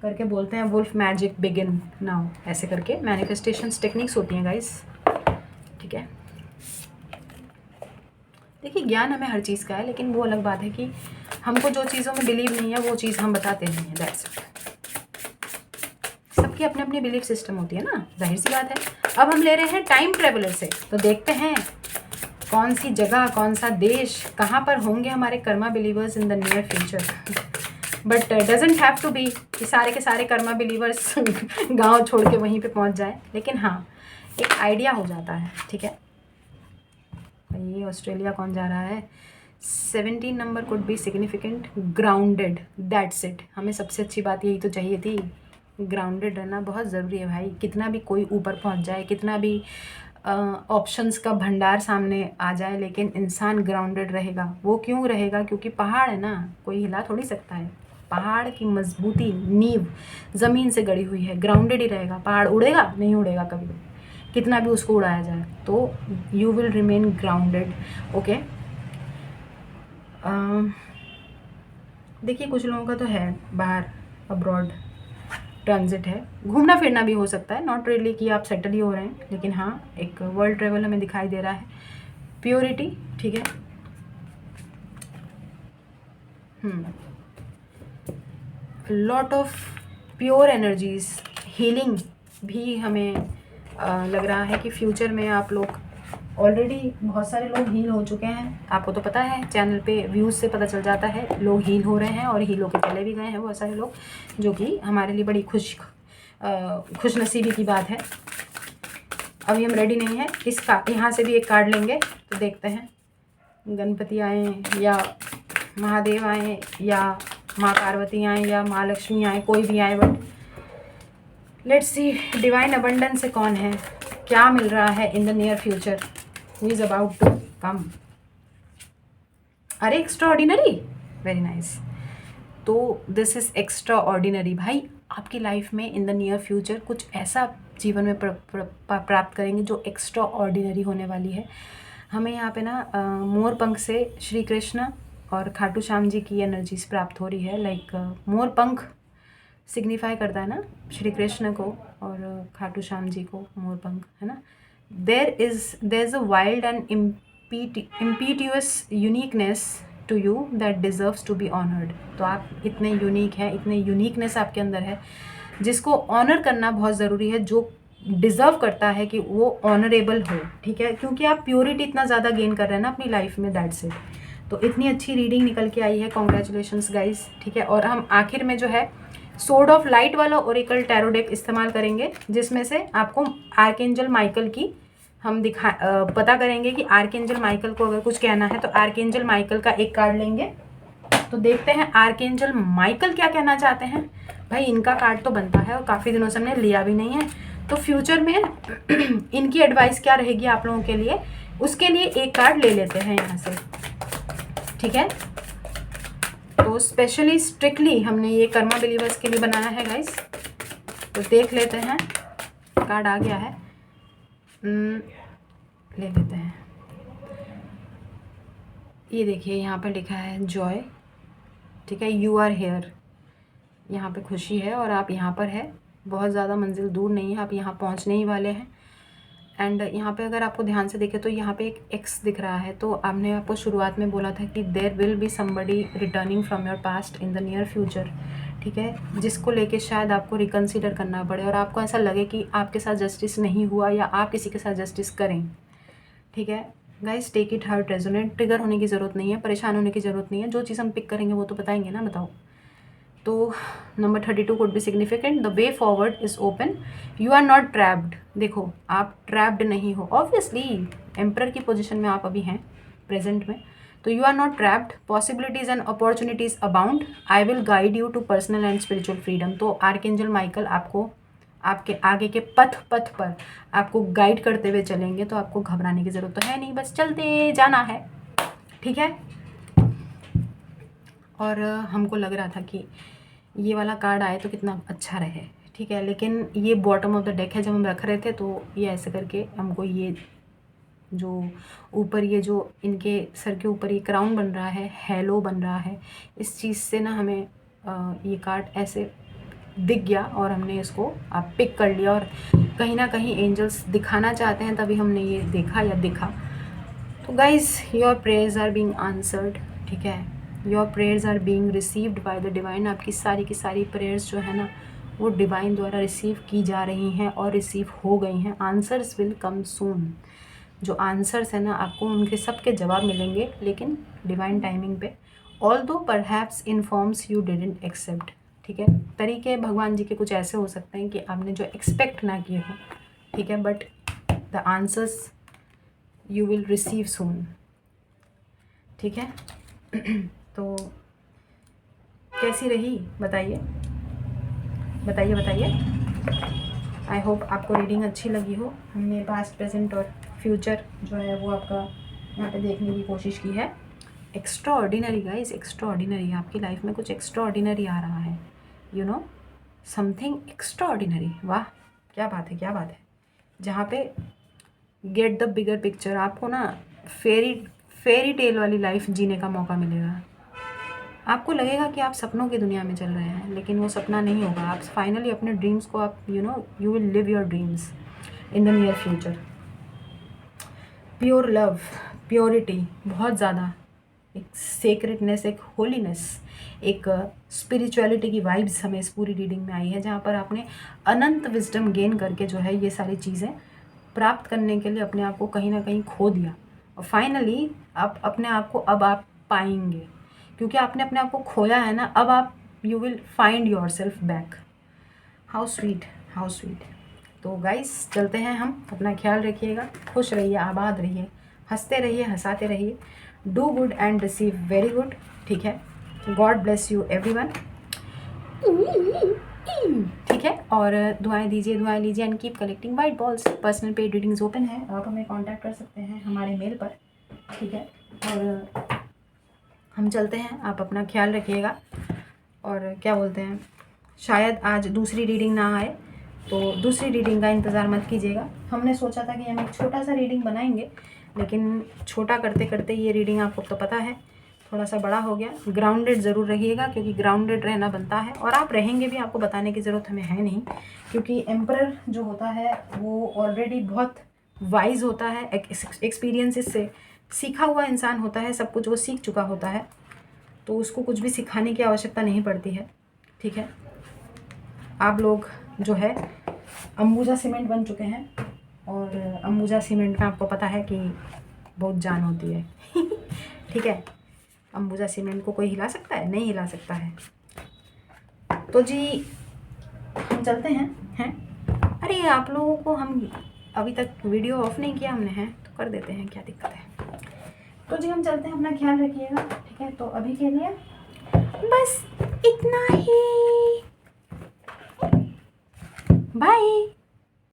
Speaker 1: करके बोलते हैं, वुल्फ मैजिक बिगिन नाउ, ऐसे करके मैनिफेस्टेशंस टेक्निक्स होती हैं गाइस, ठीक है। देखिए ज्ञान हमें हर चीज़ का है, लेकिन वो अलग बात है कि हमको जो चीज़ों में बिलीव नहीं है वो चीज़ हम बताते नहीं हैं, दैट्स इट। सबकी अपनी अपनी बिलीफ सिस्टम होती है ना, जाहिर सी बात है। अब हम ले रहे हैं टाइम ट्रेवलर से, तो देखते हैं कौन सी जगह, कौन सा देश, कहाँ पर होंगे हमारे karma believers in the near future. But doesn't have to be कि सारे के सारे कर्मा बिलीवर्स गांव छोड़ के वहीं पे पहुंच जाए, लेकिन हाँ एक आइडिया हो जाता है, ठीक है। ये ऑस्ट्रेलिया कौन जा रहा है। 17 number could be significant, grounded, that's it. हमें सबसे अच्छी बात यही तो चाहिए थी, ग्राउंडेड रहना बहुत ज़रूरी है भाई। कितना भी कोई ऊपर पहुंच जाए, कितना भी ऑप्शंस का भंडार सामने आ जाए, लेकिन इंसान ग्राउंडेड रहेगा। वो क्यों रहेगा, क्योंकि पहाड़ है ना, कोई हिला थोड़ी सकता है। पहाड़ की मजबूती नींव ज़मीन से गड़ी हुई है, ग्राउंडेड ही रहेगा। पहाड़ उड़ेगा नहीं, उड़ेगा कभी, कितना भी उसको उड़ाया जाए, तो you will remain grounded, okay. देखिए कुछ लोगों का तो है बाहर अब्रॉड ट्रांजिट है, घूमना फिरना भी हो सकता है, नॉट रियली कि आप सेटल ही हो रहे हैं, लेकिन हाँ एक वर्ल्ड ट्रेवल हमें दिखाई दे रहा है। प्योरिटी, ठीक है। Lot of pure energies, healing भी हमें लग रहा है कि फ्यूचर में आप लोग, ऑलरेडी बहुत सारे लोग हील हो चुके हैं। आपको तो पता है चैनल पे व्यूज़ से पता चल जाता है, लोग हील हो रहे हैं और हील होकर चले भी गए हैं बहुत सारे लोग, जो कि हमारे लिए बड़ी खुशनसीबी की बात है। अभी हम रेडी नहीं है। इसका यहाँ से भी एक कार्ड लेंगे, तो देखते हैं गणपति आए या महादेव आए या माँ पार्वती आए या माँ लक्ष्मी आए, कोई भी आए, but let's see divine abundance से कौन है, क्या मिल रहा है in the near future, who is about to come. अरे एक्स्ट्रा ऑर्डिनरी, वेरी नाइस। तो दिस इज़ एक्स्ट्रा ऑर्डिनरी भाई। आपकी लाइफ में इन द नियर फ्यूचर कुछ ऐसा जीवन में प्राप्त करेंगे जो एक्स्ट्रा ऑर्डिनरी होने वाली है। हमें यहाँ पे ना मोर पंख से श्री कृष्ण और खाटू श्याम जी की एनर्जीज प्राप्त हो रही है। लाइक मोर पंख सिग्निफाई करता है ना श्री कृष्ण को और खाटू श्याम जी को, मोर पंख है ना। There is a wild and impetuous uniqueness to you that deserves to be honoured. तो आप इतने यूनिक हैं, इतने यूनिकनेस आपके अंदर है जिसको ऑनर करना बहुत ज़रूरी है, जो डिज़र्व करता है कि वो ऑनरेबल हो, ठीक है, क्योंकि आप प्योरिटी इतना ज़्यादा गेन कर रहे हैं ना अपनी लाइफ में, दैट्स इट। तो इतनी अच्छी रीडिंग निकल के आई है, कॉन्ग्रेचुलेशंस गाइस, ठीक है। और हम आखिर में जो है सोर्ड ऑफ लाइट वाला ओरेकल टैरो डेक इस्तेमाल करेंगे, जिसमें से आपको आर्कएंजल माइकल की हम पता करेंगे कि आर्कएंजल माइकल को अगर कुछ कहना है तो आर्कएंजल माइकल का एक कार्ड लेंगे। तो देखते हैं आर्कएंजल माइकल क्या कहना चाहते हैं। भाई इनका कार्ड तो बनता है और काफ़ी दिनों से हमने लिया भी नहीं है, तो फ्यूचर में इनकी एडवाइस क्या रहेगी आप लोगों के लिए, उसके लिए एक कार्ड ले लेते हैं यहाँ से, ठीक है। तो स्पेशली स्ट्रिक्टली हमने ये कर्मा बिलीवर्स के लिए बनाया है गाइस। तो देख लेते हैं, कार्ड आ गया है, ले लेते हैं। ये देखिए यहाँ पे लिखा है जॉय, ठीक है, यू आर हेयर। यहाँ पे खुशी है और आप यहाँ पर है, बहुत ज़्यादा मंजिल दूर नहीं है, आप यहाँ पहुँचने ही वाले हैं। एंड यहाँ पे अगर आपको ध्यान से देखें तो यहाँ पे एक एक्स दिख रहा है। तो आपने आपको शुरुआत में बोला था कि there will be somebody returning from your past in the near future, ठीक है, जिसको लेके शायद आपको रिकन्सिडर करना पड़े और आपको ऐसा लगे कि आपके साथ जस्टिस नहीं हुआ या आप किसी के साथ जस्टिस करें, ठीक है। Guys take it heart resonate, trigger होने की ज़रूरत नहीं है, परेशान होने की ज़रूरत नहीं है, जो चीज़ हम पिक करेंगे वो तो बताएंगे ना, बताओ। तो number 32 could be significant, the way forward is open, you are not trapped. देखो आप ट्रैप्ड नहीं हो, ऑब्वियसली एम्परर की पोजीशन में आप अभी हैं प्रेजेंट में, तो you are not trapped, possibilities and opportunities abound, I will guide you to personal and spiritual freedom. तो आर्कएंजल माइकल आपको आपके आगे के पथ पर आपको गाइड करते हुए चलेंगे, तो आपको घबराने की ज़रूरत तो है नहीं, बस चलते जाना है, ठीक है। और हमको लग रहा था कि ये वाला कार्ड आए तो कितना अच्छा रहे, ठीक है, लेकिन ये बॉटम ऑफ द डेक है, जब हम रख रहे थे तो ये ऐसे करके हमको ये जो ऊपर ये जो इनके सर के ऊपर ये क्राउन बन रहा है, हेलो बन रहा है, इस चीज़ से ना हमें ये कार्ड ऐसे दिख गया और हमने इसको आप पिक कर लिया, और कहीं ना कहीं एंजल्स दिखाना चाहते हैं तभी हमने ये देखा या दिखा। तो guys your prayers are being answered, ठीक है, your prayers are being received by the divine. आपकी सारी की सारी प्रेयर्स जो है ना वो डिवाइन द्वारा रिसीव की जा रही हैं और रिसीव हो गई हैं। आंसर्स विल कम सून, जो आंसर्स है ना आपको उनके सब के जवाब मिलेंगे, लेकिन डिवाइन टाइमिंग पे, although perhaps in forms you didn't accept, ठीक है। तरीके भगवान जी के कुछ ऐसे हो सकते हैं कि आपने जो एक्सपेक्ट ना किए हो, ठीक है, but the answers you will receive soon, ठीक है। तो कैसी रही बताइए, बताइए बताइए। आई होप आपको रीडिंग अच्छी लगी हो। हमने पास्ट प्रेजेंट और फ्यूचर जो है वो आपका यहाँ पे देखने की कोशिश की है। Extra ordinary guys, extra ordinary, आपकी लाइफ में कुछ एक्स्ट्रा ऑर्डिनरी आ रहा है, you know, something extra ordinary. वाह क्या बात है, क्या बात है। जहाँ पे गेट द बिगर पिक्चर, आपको ना फेरी टेल वाली लाइफ जीने का मौका मिलेगा। आपको लगेगा कि आप सपनों की दुनिया में चल रहे हैं, लेकिन वो सपना नहीं होगा। आप फाइनली अपने ड्रीम्स को आप you will live your dreams in the near future. Pure love, purity, बहुत ज़्यादा एक सेक्रेटनेस, एक होलीनेस, एक स्पिरिचुअलिटी की वाइब्स हमें इस पूरी रीडिंग में आई है, जहाँ पर आपने अनंत विजडम गेन करके जो है ये सारी चीज़ें प्राप्त करने के लिए अपने आप को कहीं ना कहीं खो दिया, और फाइनली आप अपने आप को अब आप पाएंगे, क्योंकि आपने अपने आप को खोया है ना, अब आप you will find your self back. How sweet, how sweet. तो गाइस चलते हैं हम, अपना ख्याल रखिएगा, खुश रहिए, आबाद रहिए, हंसते रहिए, हंसाते रहिए, do good and receive very good, ठीक है। गॉड ब्लेस यू एवरीवन, ठीक है। और दुआएं दीजिए, दुआएं लीजिए and keep collecting white balls. Personal paid readings open है, आप हमें कांटेक्ट कर सकते हैं हमारे मेल पर, ठीक है। और हम चलते हैं, आप अपना ख्याल रखिएगा। और क्या बोलते हैं, शायद आज दूसरी रीडिंग ना आए, तो दूसरी रीडिंग का इंतज़ार मत कीजिएगा। हमने सोचा था कि हम एक छोटा सा रीडिंग बनाएंगे, लेकिन छोटा करते करते ये रीडिंग आपको तो पता है थोड़ा सा बड़ा हो गया। ग्राउंडेड ज़रूर रहिएगा, क्योंकि ग्राउंडेड रहना बनता है, और आप रहेंगे भी, आपको बताने की ज़रूरत हमें है नहीं, क्योंकि एम्परर जो होता है वो ऑलरेडी बहुत वाइज होता है, एक्सपीरियंसेस से सीखा हुआ इंसान होता है, सब कुछ वो सीख चुका होता है, तो उसको कुछ भी सिखाने की आवश्यकता नहीं पड़ती है। ठीक है, आप लोग जो है अंबुजा सीमेंट बन चुके हैं, और अंबुजा सीमेंट में आपको पता है कि बहुत जान होती है। ठीक है, अंबुजा सीमेंट को कोई हिला सकता है? नहीं हिला सकता है। तो जी हम चलते हैं। अरे आप लोगों को हम अभी तक वीडियो ऑफ नहीं किया हमने, हैं तो कर देते हैं, क्या दिक्कत है। तो जी हम चलते हैं, अपना ख्याल रखिएगा। ठीक है, तो अभी के लिए